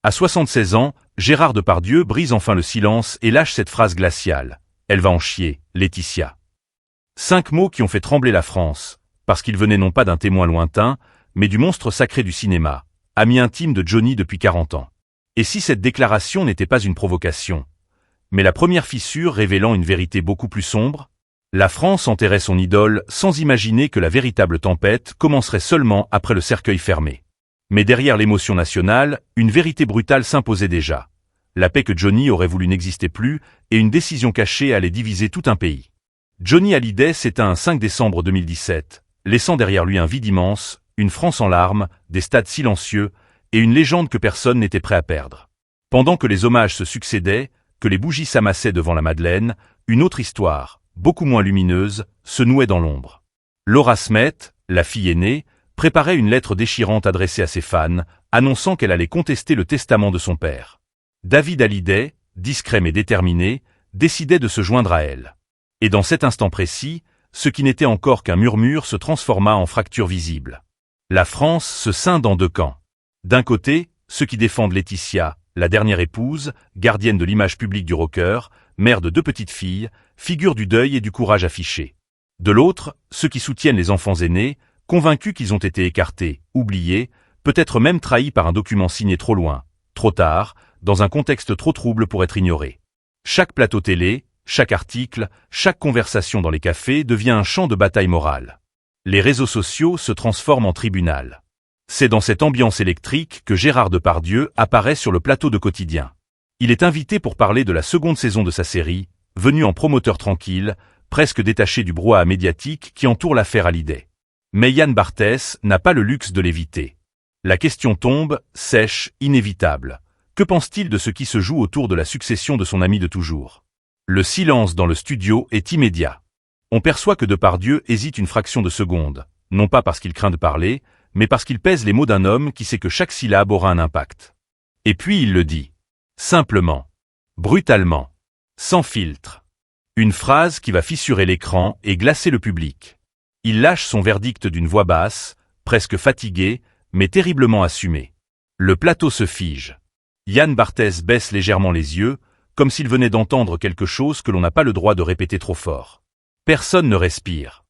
À 76 ans, Gérard Depardieu brise enfin le silence et lâche cette phrase glaciale. Elle va en chier, Laetitia. 5 mots qui ont fait trembler la France, parce qu'ils venaient non pas d'un témoin lointain, mais du monstre sacré du cinéma, ami intime de Johnny depuis 40 ans. Et si cette déclaration n'était pas une provocation, mais la première fissure révélant une vérité beaucoup plus sombre? La France enterrait son idole sans imaginer que la véritable tempête commencerait seulement après le cercueil fermé. Mais derrière l'émotion nationale, une vérité brutale s'imposait déjà. La paix que Johnny aurait voulu n'existait plus et une décision cachée allait diviser tout un pays. Johnny Hallyday s'éteint un 5 décembre 2017, laissant derrière lui un vide immense, une France en larmes, des stades silencieux et une légende que personne n'était prêt à perdre. Pendant que les hommages se succédaient, que les bougies s'amassaient devant la Madeleine, une autre histoire, beaucoup moins lumineuse, se nouait dans l'ombre. Laura Smet, la fille aînée, préparait une lettre déchirante adressée à ses fans, annonçant qu'elle allait contester le testament de son père. David Hallyday, discret mais déterminé, décidait de se joindre à elle. Et dans cet instant précis, ce qui n'était encore qu'un murmure se transforma en fracture visible. La France se scinde en 2 camps. D'un côté, ceux qui défendent Laetitia, la dernière épouse, gardienne de l'image publique du rocker, mère de 2 petites filles, figure du deuil et du courage affiché. De l'autre, ceux qui soutiennent les enfants aînés, convaincus qu'ils ont été écartés, oubliés, peut-être même trahis par un document signé trop loin, trop tard, dans un contexte trop trouble pour être ignoré. Chaque plateau télé, chaque article, chaque conversation dans les cafés devient un champ de bataille morale. Les réseaux sociaux se transforment en tribunal. C'est dans cette ambiance électrique que Gérard Depardieu apparaît sur le plateau de Quotidien. Il est invité pour parler de la 2e saison de sa série, venu en promoteur tranquille, presque détaché du brouhaha médiatique qui entoure l'affaire Hallyday. Mais Yann Barthès n'a pas le luxe de l'éviter. La question tombe, sèche, inévitable. Que pense-t-il de ce qui se joue autour de la succession de son ami de toujours? Le silence dans le studio est immédiat. On perçoit que Depardieu hésite une fraction de seconde, non pas parce qu'il craint de parler, mais parce qu'il pèse les mots d'un homme qui sait que chaque syllabe aura un impact. Et puis il le dit. Simplement. Brutalement. Sans filtre. Une phrase qui va fissurer l'écran et glacer le public. Il lâche son verdict d'une voix basse, presque fatiguée, mais terriblement assumée. Le plateau se fige. Yann Barthès baisse légèrement les yeux, comme s'il venait d'entendre quelque chose que l'on n'a pas le droit de répéter trop fort. Personne ne respire.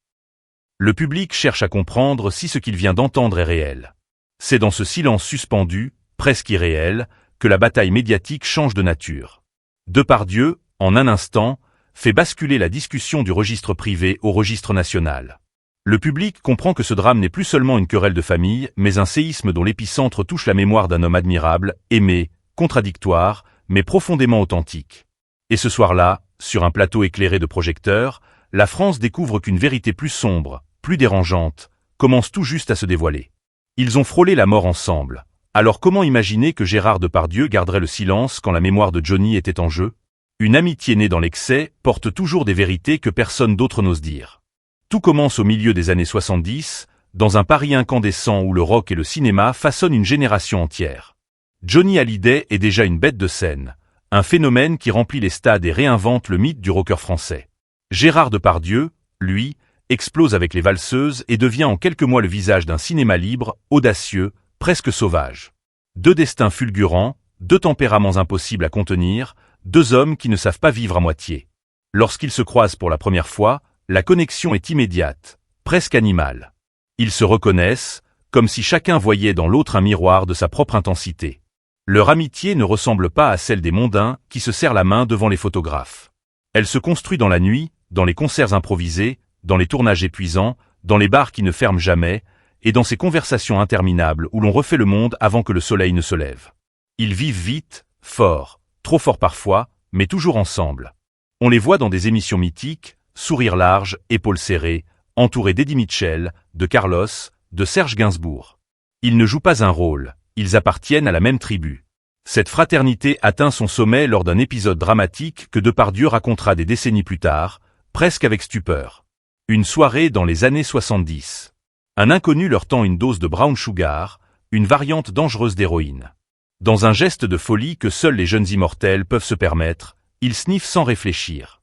Le public cherche à comprendre si ce qu'il vient d'entendre est réel. C'est dans ce silence suspendu, presque irréel, que la bataille médiatique change de nature. Depardieu, en un instant, fait basculer la discussion du registre privé au registre national. Le public comprend que ce drame n'est plus seulement une querelle de famille, mais un séisme dont l'épicentre touche la mémoire d'un homme admirable, aimé, contradictoire, mais profondément authentique. Et ce soir-là, sur un plateau éclairé de projecteurs, la France découvre qu'une vérité plus sombre, plus dérangeante, commence tout juste à se dévoiler. Ils ont frôlé la mort ensemble. Alors comment imaginer que Gérard Depardieu garderait le silence quand la mémoire de Johnny était en jeu? Une amitié née dans l'excès porte toujours des vérités que personne d'autre n'ose dire. Tout commence au milieu des années 70, dans un Paris incandescent où le rock et le cinéma façonnent une génération entière. Johnny Hallyday est déjà une bête de scène, un phénomène qui remplit les stades et réinvente le mythe du rocker français. Gérard Depardieu, lui, explose avec les valseuses et devient en quelques mois le visage d'un cinéma libre, audacieux, presque sauvage. 2 destins fulgurants, 2 tempéraments impossibles à contenir, 2 hommes qui ne savent pas vivre à moitié. Lorsqu'ils se croisent pour la première fois, la connexion est immédiate, presque animale. Ils se reconnaissent, comme si chacun voyait dans l'autre un miroir de sa propre intensité. Leur amitié ne ressemble pas à celle des mondains qui se serrent la main devant les photographes. Elle se construit dans la nuit, dans les concerts improvisés, dans les tournages épuisants, dans les bars qui ne ferment jamais, et dans ces conversations interminables où l'on refait le monde avant que le soleil ne se lève. Ils vivent vite, fort, trop fort parfois, mais toujours ensemble. On les voit dans des émissions mythiques, sourire large, épaules serrées, entourés d'Eddie Mitchell, de Carlos, de Serge Gainsbourg. Ils ne jouent pas un rôle, ils appartiennent à la même tribu. Cette fraternité atteint son sommet lors d'un épisode dramatique que Depardieu racontera des décennies plus tard, presque avec stupeur. Une soirée dans les années 70. Un inconnu leur tend une dose de brown sugar, une variante dangereuse d'héroïne. Dans un geste de folie que seuls les jeunes immortels peuvent se permettre, ils sniffent sans réfléchir.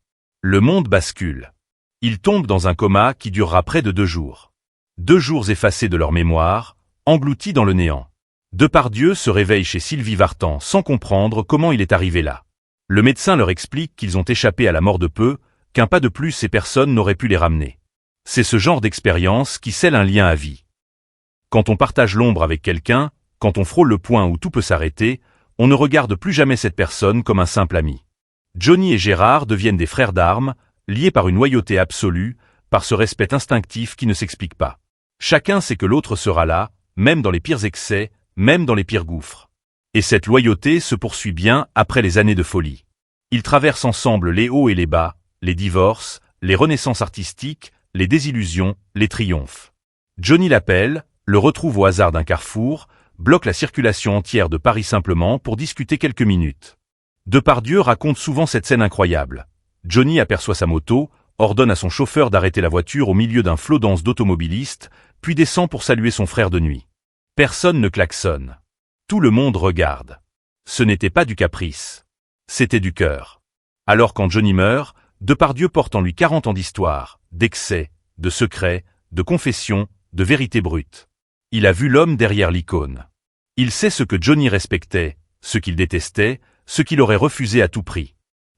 Le monde bascule. Ils tombent dans un coma qui durera près de 2 jours. 2 jours effacés de leur mémoire, engloutis dans le néant. Depardieu se réveille chez Sylvie Vartan sans comprendre comment il est arrivé là. Le médecin leur explique qu'ils ont échappé à la mort de peu, qu'un pas de plus et personne n'aurait pu les ramener. C'est ce genre d'expérience qui scelle un lien à vie. Quand on partage l'ombre avec quelqu'un, quand on frôle le point où tout peut s'arrêter, on ne regarde plus jamais cette personne comme un simple ami. Johnny et Gérard deviennent des frères d'armes, liés par une loyauté absolue, par ce respect instinctif qui ne s'explique pas. Chacun sait que l'autre sera là, même dans les pires excès, même dans les pires gouffres. Et cette loyauté se poursuit bien après les années de folie. Ils traversent ensemble les hauts et les bas, les divorces, les renaissances artistiques, les désillusions, les triomphes. Johnny l'appelle, le retrouve au hasard d'un carrefour, bloque la circulation entière de Paris simplement pour discuter quelques minutes. Depardieu raconte souvent cette scène incroyable. Johnny aperçoit sa moto, ordonne à son chauffeur d'arrêter la voiture au milieu d'un flot dense d'automobilistes, puis descend pour saluer son frère de nuit. Personne ne klaxonne. Tout le monde regarde. Ce n'était pas du caprice. C'était du cœur. Alors quand Johnny meurt, Depardieu porte en lui 40 ans d'histoire, d'excès, de secrets, de confessions, de vérités brutes. Il a vu l'homme derrière l'icône. Il sait ce que Johnny respectait, ce qu'il détestait, ce qu'il aurait refusé à tout prix.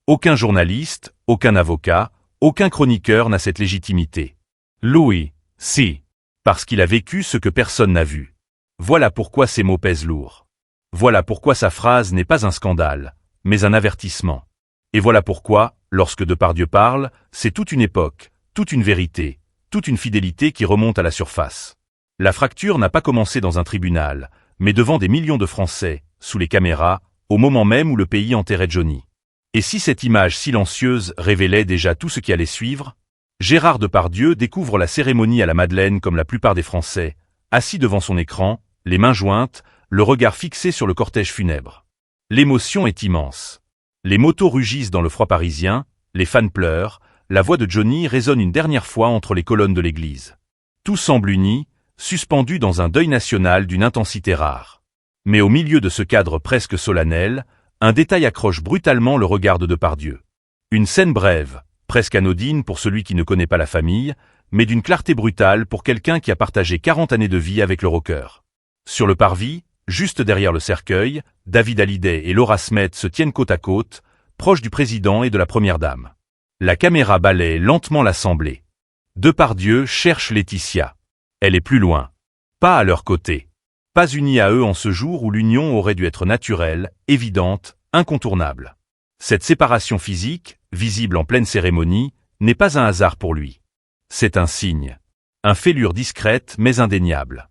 Aucun journaliste, aucun avocat, aucun chroniqueur n'a cette légitimité. Louis, si. Parce qu'il a vécu ce que personne n'a vu. Voilà pourquoi ces mots pèsent lourd. Voilà pourquoi sa phrase n'est pas un scandale, mais un avertissement. Et voilà pourquoi, lorsque Depardieu parle, c'est toute une époque, toute une vérité, toute une fidélité qui remonte à la surface. La fracture n'a pas commencé dans un tribunal, mais devant des millions de Français, sous les caméras, au moment même où le pays enterrait Johnny. Et si cette image silencieuse révélait déjà tout ce qui allait suivre? Gérard Depardieu découvre la cérémonie à la Madeleine comme la plupart des Français, assis devant son écran, les mains jointes, le regard fixé sur le cortège funèbre. L'émotion est immense. Les motos rugissent dans le froid parisien, les fans pleurent, la voix de Johnny résonne une dernière fois entre les colonnes de l'église. Tout semble uni, suspendu dans un deuil national d'une intensité rare. Mais au milieu de ce cadre presque solennel, un détail accroche brutalement le regard de Depardieu. Une scène brève, presque anodine pour celui qui ne connaît pas la famille, mais d'une clarté brutale pour quelqu'un qui a partagé 40 années de vie avec le rocker. Sur le parvis, juste derrière le cercueil, David Hallyday et Laura Smet se tiennent côte à côte, proches du président et de la première dame. La caméra balaie lentement l'assemblée. Depardieu cherche Laetitia. Elle est plus loin. Pas à leur côté. Pas unie à eux en ce jour où l'union aurait dû être naturelle, évidente, incontournable. Cette séparation physique, visible en pleine cérémonie, n'est pas un hasard pour lui. C'est un signe. Un fêlure discrète mais indéniable.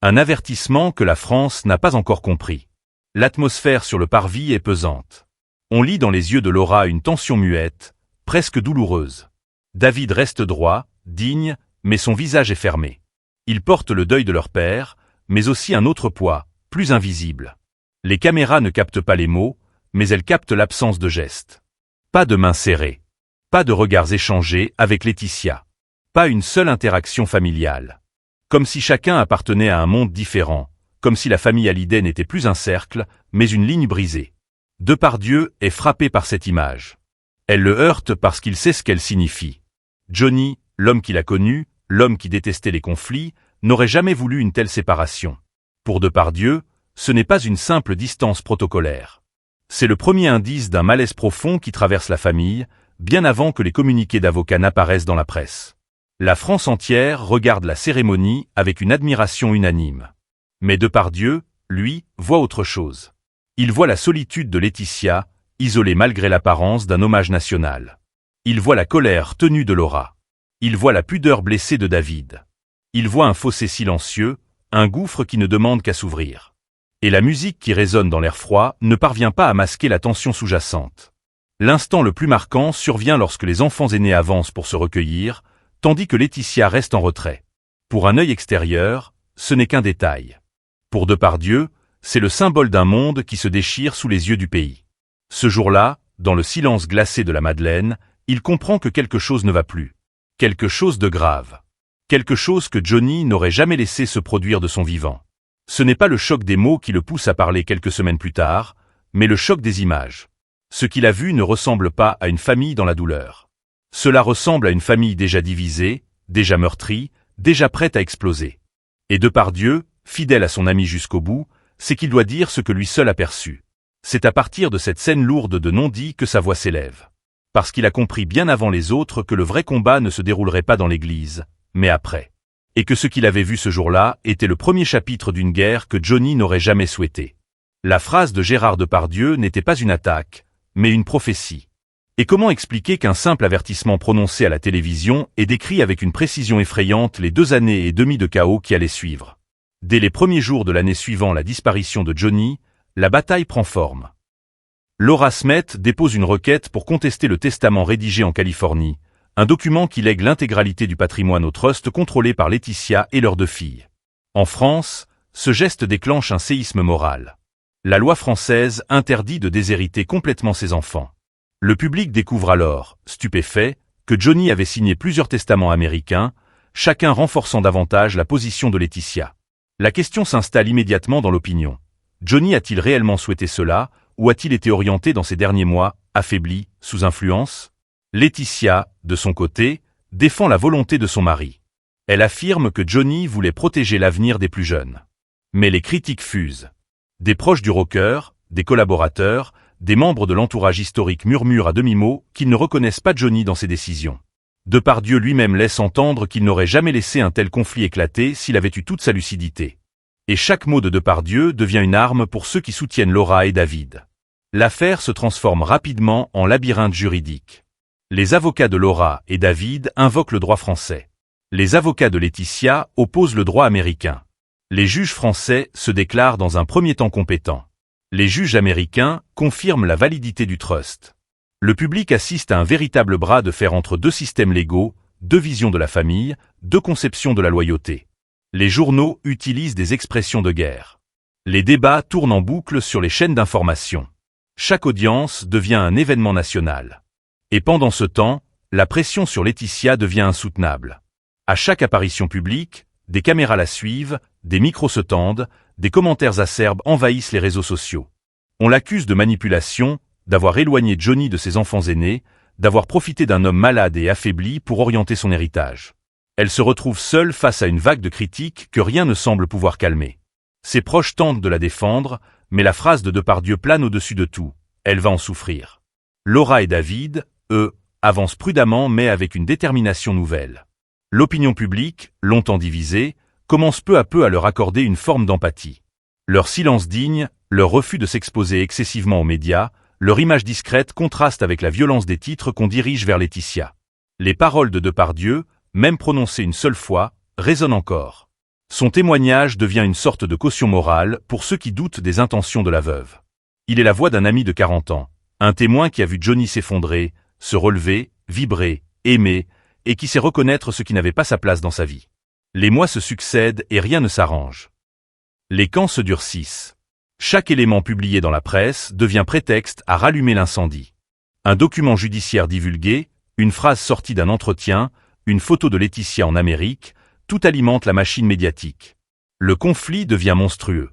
Un avertissement que la France n'a pas encore compris. L'atmosphère sur le parvis est pesante. On lit dans les yeux de Laura une tension muette, presque douloureuse. David reste droit, digne, mais son visage est fermé. Ils portent le deuil de leur père, mais aussi un autre poids, plus invisible. Les caméras ne captent pas les mots, mais elles captent l'absence de gestes. Pas de mains serrées. Pas de regards échangés avec Laetitia. Pas une seule interaction familiale. Comme si chacun appartenait à un monde différent, comme si la famille Hallyday n'était plus un cercle, mais une ligne brisée. Depardieu est frappé par cette image. Elle le heurte parce qu'il sait ce qu'elle signifie. Johnny, l'homme qu'il a connu, l'homme qui détestait les conflits, n'aurait jamais voulu une telle séparation. Pour Depardieu, ce n'est pas une simple distance protocolaire. C'est le premier indice d'un malaise profond qui traverse la famille, bien avant que les communiqués d'avocats n'apparaissent dans la presse. La France entière regarde la cérémonie avec une admiration unanime. Mais Depardieu, lui, voit autre chose. Il voit la solitude de Laetitia, isolée malgré l'apparence d'un hommage national. Il voit la colère tenue de Laura. Il voit la pudeur blessée de David. Il voit un fossé silencieux, un gouffre qui ne demande qu'à s'ouvrir. Et la musique qui résonne dans l'air froid ne parvient pas à masquer la tension sous-jacente. L'instant le plus marquant survient lorsque les enfants aînés avancent pour se recueillir, tandis que Laetitia reste en retrait. Pour un œil extérieur, ce n'est qu'un détail. Pour Depardieu, c'est le symbole d'un monde qui se déchire sous les yeux du pays. Ce jour-là, dans le silence glacé de la Madeleine, il comprend que quelque chose ne va plus. Quelque chose de grave. Quelque chose que Johnny n'aurait jamais laissé se produire de son vivant. Ce n'est pas le choc des mots qui le pousse à parler quelques semaines plus tard, mais le choc des images. Ce qu'il a vu ne ressemble pas à une famille dans la douleur. Cela ressemble à une famille déjà divisée, déjà meurtrie, déjà prête à exploser. Et Depardieu, fidèle à son ami jusqu'au bout, c'est qu'il doit dire ce que lui seul a perçu. C'est à partir de cette scène lourde de non-dits que sa voix s'élève. Parce qu'il a compris bien avant les autres que le vrai combat ne se déroulerait pas dans l'église, mais après. Et que ce qu'il avait vu ce jour-là était le premier chapitre d'une guerre que Johnny n'aurait jamais souhaitée. La phrase de Gérard Depardieu n'était pas une attaque, mais une prophétie. Et comment expliquer qu'un simple avertissement prononcé à la télévision ait décrit avec une précision effrayante les 2 années et demie de chaos qui allaient suivre? Dès les premiers jours de l'année suivant la disparition de Johnny, la bataille prend forme. Laura Smet dépose une requête pour contester le testament rédigé en Californie, un document qui lègue l'intégralité du patrimoine au trust contrôlé par Laetitia et leurs 2 filles. En France, ce geste déclenche un séisme moral. La loi française interdit de déshériter complètement ses enfants. Le public découvre alors, stupéfait, que Johnny avait signé plusieurs testaments américains, chacun renforçant davantage la position de Laetitia. La question s'installe immédiatement dans l'opinion. Johnny a-t-il réellement souhaité cela, ou a-t-il été orienté dans ces derniers mois, affaibli, sous influence? Laetitia, de son côté, défend la volonté de son mari. Elle affirme que Johnny voulait protéger l'avenir des plus jeunes. Mais les critiques fusent. Des proches du rocker, des collaborateurs, des membres de l'entourage historique murmurent à demi-mot qu'ils ne reconnaissent pas Johnny dans ses décisions. Depardieu lui-même laisse entendre qu'il n'aurait jamais laissé un tel conflit éclater s'il avait eu toute sa lucidité. Et chaque mot de Depardieu devient une arme pour ceux qui soutiennent Laura et David. L'affaire se transforme rapidement en labyrinthe juridique. Les avocats de Laura et David invoquent le droit français. Les avocats de Laetitia opposent le droit américain. Les juges français se déclarent dans un premier temps compétents. Les juges américains confirment la validité du trust. Le public assiste à un véritable bras de fer entre 2 systèmes légaux, 2 visions de la famille, 2 conceptions de la loyauté. Les journaux utilisent des expressions de guerre. Les débats tournent en boucle sur les chaînes d'information. Chaque audience devient un événement national. Et pendant ce temps, la pression sur Laetitia devient insoutenable. À chaque apparition publique, des caméras la suivent, des micros se tendent, des commentaires acerbes envahissent les réseaux sociaux. On l'accuse de manipulation, d'avoir éloigné Johnny de ses enfants aînés, d'avoir profité d'un homme malade et affaibli pour orienter son héritage. Elle se retrouve seule face à une vague de critiques que rien ne semble pouvoir calmer. Ses proches tentent de la défendre, mais la phrase de Depardieu plane au-dessus de tout. Elle va en souffrir. Laura et David, eux, avancent prudemment mais avec une détermination nouvelle. L'opinion publique, longtemps divisée, commence peu à peu à leur accorder une forme d'empathie. Leur silence digne, leur refus de s'exposer excessivement aux médias, leur image discrète contraste avec la violence des titres qu'on dirige vers Laetitia. Les paroles de Depardieu, même prononcées une seule fois, résonnent encore. Son témoignage devient une sorte de caution morale pour ceux qui doutent des intentions de la veuve. Il est la voix d'un ami de 40 ans, un témoin qui a vu Johnny s'effondrer, se relever, vibrer, aimer, et qui sait reconnaître ce qui n'avait pas sa place dans sa vie. Les mois se succèdent et rien ne s'arrange. Les camps se durcissent. Chaque élément publié dans la presse devient prétexte à rallumer l'incendie. Un document judiciaire divulgué, une phrase sortie d'un entretien, une photo de Laetitia en Amérique, tout alimente la machine médiatique. Le conflit devient monstrueux.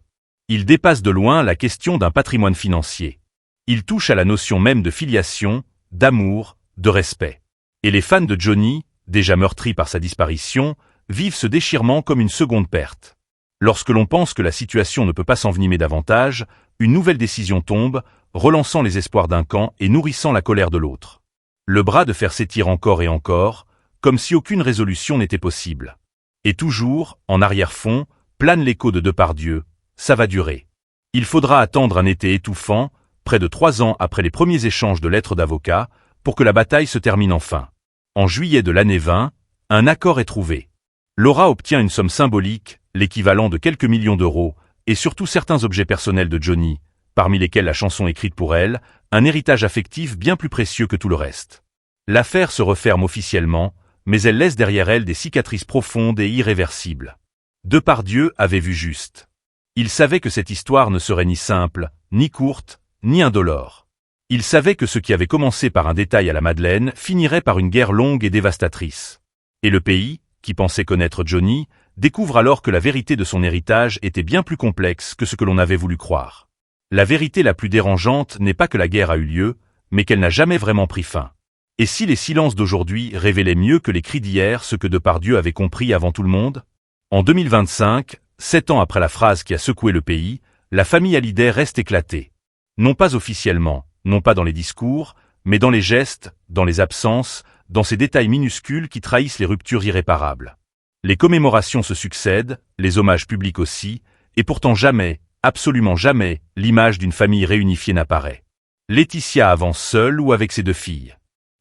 Il dépasse de loin la question d'un patrimoine financier. Il touche à la notion même de filiation, d'amour, de respect. Et les fans de Johnny, déjà meurtris par sa disparition, vivent ce déchirement comme une seconde perte. Lorsque l'on pense que la situation ne peut pas s'envenimer davantage, une nouvelle décision tombe, relançant les espoirs d'un camp et nourrissant la colère de l'autre. Le bras de fer s'étire encore et encore, comme si aucune résolution n'était possible. Et toujours, en arrière-fond, plane l'écho de Depardieu, ça va durer. Il faudra attendre un été étouffant, près de 3 ans après les premiers échanges de lettres d'avocats, pour que la bataille se termine enfin. En juillet de l'année 20, un accord est trouvé. Laura obtient une somme symbolique, l'équivalent de quelques millions d'euros, et surtout certains objets personnels de Johnny, parmi lesquels la chanson écrite pour elle, un héritage affectif bien plus précieux que tout le reste. L'affaire se referme officiellement, mais elle laisse derrière elle des cicatrices profondes et irréversibles. Depardieu avait vu juste. Il savait que cette histoire ne serait ni simple, ni courte, ni indolore. Il savait que ce qui avait commencé par un détail à la Madeleine finirait par une guerre longue et dévastatrice. Et le pays, qui pensait connaître Johnny, découvre alors que la vérité de son héritage était bien plus complexe que ce que l'on avait voulu croire. La vérité la plus dérangeante n'est pas que la guerre a eu lieu, mais qu'elle n'a jamais vraiment pris fin. Et si les silences d'aujourd'hui révélaient mieux que les cris d'hier ce que Depardieu avait compris avant tout le monde? En 2025, 7 ans après la phrase qui a secoué le pays, La famille Hallyday reste éclatée. Non pas officiellement, non pas dans les discours, mais dans les gestes, dans les absences, dans ces détails minuscules qui trahissent les ruptures irréparables. Les commémorations se succèdent, les hommages publics aussi, et pourtant jamais, absolument jamais, l'image d'une famille réunifiée n'apparaît. Laetitia avance seule ou avec ses 2 filles.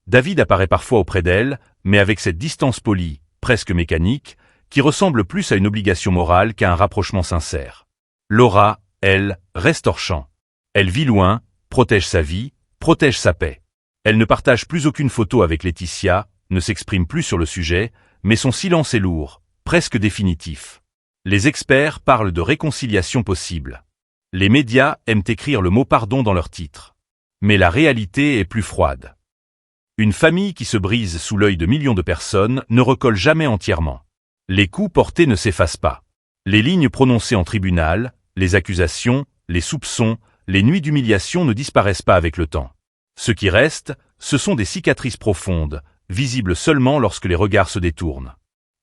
David apparaît parfois auprès d'elle, mais avec cette distance polie, presque mécanique, qui ressemble plus à une obligation morale qu'à un rapprochement sincère. Laura, elle, reste hors champ. Elle vit loin, protège sa vie, protège sa paix. Elle ne partage plus aucune photo avec Laetitia, ne s'exprime plus sur le sujet, mais son silence est lourd, presque définitif. Les experts parlent de réconciliation possible. Les médias aiment écrire le mot pardon dans leurs titres. Mais la réalité est plus froide. Une famille qui se brise sous l'œil de millions de personnes ne recolle jamais entièrement. Les coups portés ne s'effacent pas. Les lignes prononcées en tribunal, les accusations, les soupçons, les nuits d'humiliation ne disparaissent pas avec le temps. Ce qui reste, ce sont des cicatrices profondes, visibles seulement lorsque les regards se détournent.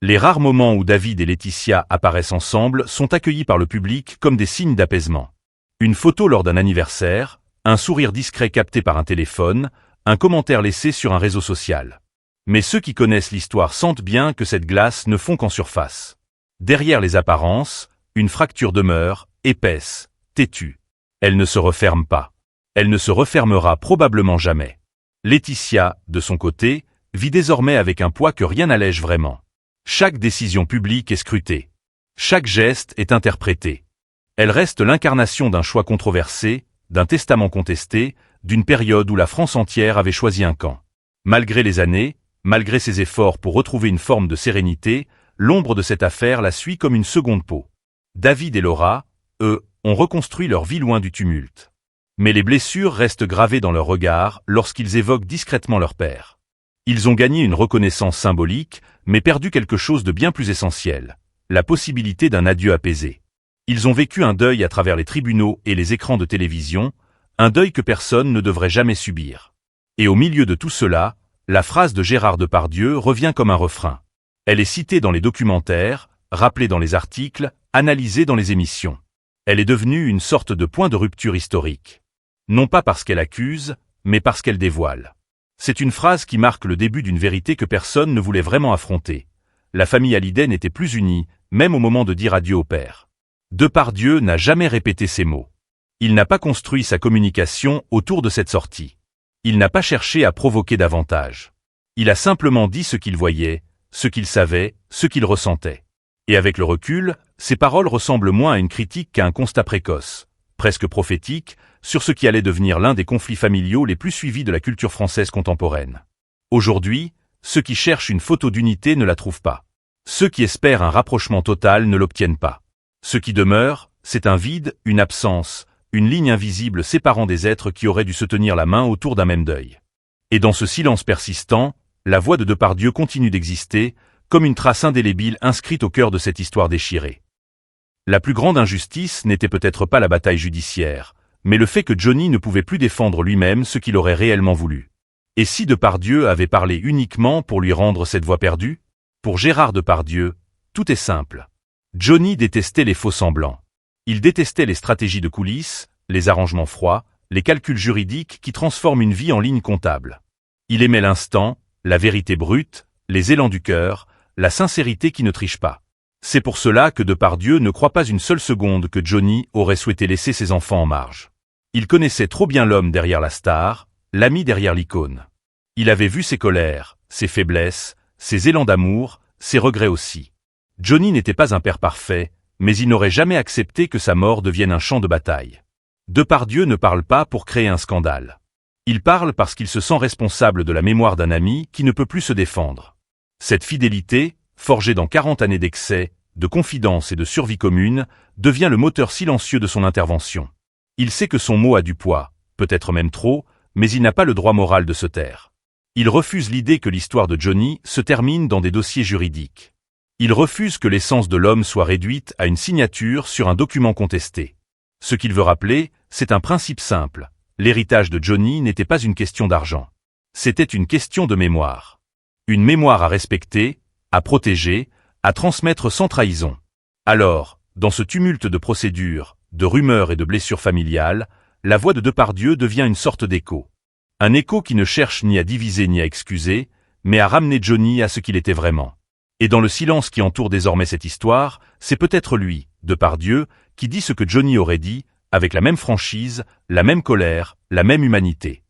Les rares moments où David et Laetitia apparaissent ensemble sont accueillis par le public comme des signes d'apaisement. Une photo lors d'un anniversaire, un sourire discret capté par un téléphone, un commentaire laissé sur un réseau social. Mais ceux qui connaissent l'histoire sentent bien que cette glace ne fond qu'en surface. Derrière les apparences, une fracture demeure, épaisse, têtue. Elle ne se referme pas. Elle ne se refermera probablement jamais. Laetitia, de son côté, vit désormais avec un poids que rien n'allège vraiment. Chaque décision publique est scrutée. Chaque geste est interprété. Elle reste l'incarnation d'un choix controversé, d'un testament contesté, d'une période où la France entière avait choisi un camp. Malgré les années, malgré ses efforts pour retrouver une forme de sérénité, l'ombre de cette affaire la suit comme une seconde peau. David et Laura, eux, ont reconstruit leur vie loin du tumulte. Mais les blessures restent gravées dans leur regard lorsqu'ils évoquent discrètement leur père. Ils ont gagné une reconnaissance symbolique, mais perdu quelque chose de bien plus essentiel, la possibilité d'un adieu apaisé. Ils ont vécu un deuil à travers les tribunaux et les écrans de télévision, un deuil que personne ne devrait jamais subir. Et au milieu de tout cela, la phrase de Gérard Depardieu revient comme un refrain. Elle est citée dans les documentaires, rappelée dans les articles, analysée dans les émissions. Elle est devenue une sorte de point de rupture historique. Non pas parce qu'elle accuse, mais parce qu'elle dévoile. C'est une phrase qui marque le début d'une vérité que personne ne voulait vraiment affronter. La famille Hallyday n'était plus unie, même au moment de dire adieu au père. Depardieu n'a jamais répété ces mots. Il n'a pas construit sa communication autour de cette sortie. Il n'a pas cherché à provoquer davantage. Il a simplement dit ce qu'il voyait, ce qu'il savait, ce qu'il ressentait. Et avec le recul, ses paroles ressemblent moins à une critique qu'à un constat précoce, presque prophétique, sur ce qui allait devenir l'un des conflits familiaux les plus suivis de la culture française contemporaine. Aujourd'hui, ceux qui cherchent une photo d'unité ne la trouvent pas. Ceux qui espèrent un rapprochement total ne l'obtiennent pas. Ce qui demeure, c'est un vide, une absence, une ligne invisible séparant des êtres qui auraient dû se tenir la main autour d'un même deuil. Et dans ce silence persistant, la voix de Depardieu continue d'exister, comme une trace indélébile inscrite au cœur de cette histoire déchirée. La plus grande injustice n'était peut-être pas la bataille judiciaire, mais le fait que Johnny ne pouvait plus défendre lui-même ce qu'il aurait réellement voulu. Et si Depardieu avait parlé uniquement pour lui rendre cette voix perdue? Pour Gérard Depardieu, tout est simple. Johnny détestait les faux-semblants. Il détestait les stratégies de coulisses, les arrangements froids, les calculs juridiques qui transforment une vie en ligne comptable. Il aimait l'instant, la vérité brute, les élans du cœur, la sincérité qui ne triche pas. C'est pour cela que Depardieu ne croit pas une seule seconde que Johnny aurait souhaité laisser ses enfants en marge. Il connaissait trop bien l'homme derrière la star, l'ami derrière l'icône. Il avait vu ses colères, ses faiblesses, ses élans d'amour, ses regrets aussi. Johnny n'était pas un père parfait, mais il n'aurait jamais accepté que sa mort devienne un champ de bataille. Depardieu ne parle pas pour créer un scandale. Il parle parce qu'il se sent responsable de la mémoire d'un ami qui ne peut plus se défendre. Cette fidélité, forgée dans 40 années d'excès, de confidence et de survie commune, devient le moteur silencieux de son intervention. Il sait que son mot a du poids, peut-être même trop, mais il n'a pas le droit moral de se taire. Il refuse l'idée que l'histoire de Johnny se termine dans des dossiers juridiques. Il refuse que l'essence de l'homme soit réduite à une signature sur un document contesté. Ce qu'il veut rappeler, c'est un principe simple. L'héritage de Johnny n'était pas une question d'argent. C'était une question de mémoire. Une mémoire à respecter, à protéger, à transmettre sans trahison. Alors, dans ce tumulte de procédures, de rumeurs et de blessures familiales, la voix de Depardieu devient une sorte d'écho. Un écho qui ne cherche ni à diviser ni à excuser, mais à ramener Johnny à ce qu'il était vraiment. Et dans le silence qui entoure désormais cette histoire, c'est peut-être lui, Depardieu, qui dit ce que Johnny aurait dit, avec la même franchise, la même colère, la même humanité.